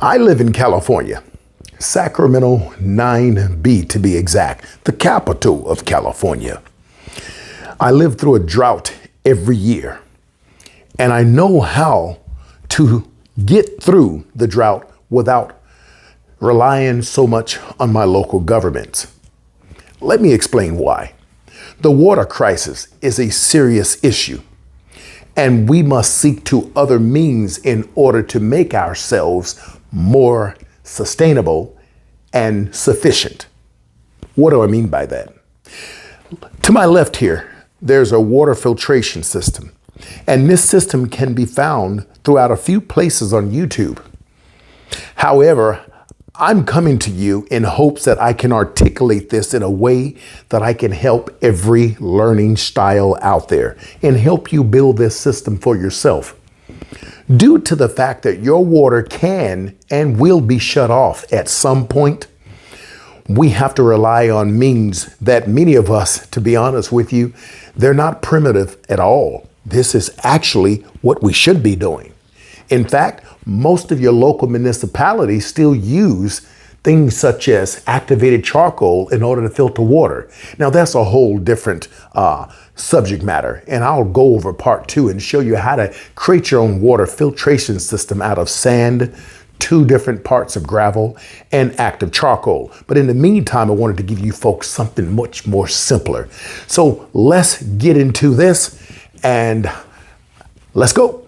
I live in California, Sacramento 9B to be exact, the capital of California. I live through a drought every year, and I know how to get through the drought without relying so much on my local governments. Let me explain why. The water crisis is a serious issue, and we must seek to other means in order to make ourselves more sustainable and sufficient. What do I mean by that? To my left here, there's a water filtration system, and this system can be found throughout a few places on YouTube. However, I'm coming to you in hopes that I can articulate this in a way that I can help every learning style out there and help you build this system for yourself. Due to the fact that your water can and will be shut off at some point, we have to rely on means that many of us, to be honest with you, they're not primitive at all. This is actually what we should be doing. In fact, most of your local municipalities still use things such as activated charcoal in order to filter water. Now, that's a whole different subject matter, and I'll go over part 2 and show you how to create your own water filtration system out of sand, 2 different parts of gravel, and active charcoal. But in the meantime, I wanted to give you folks something much more simpler. So let's get into this and let's go.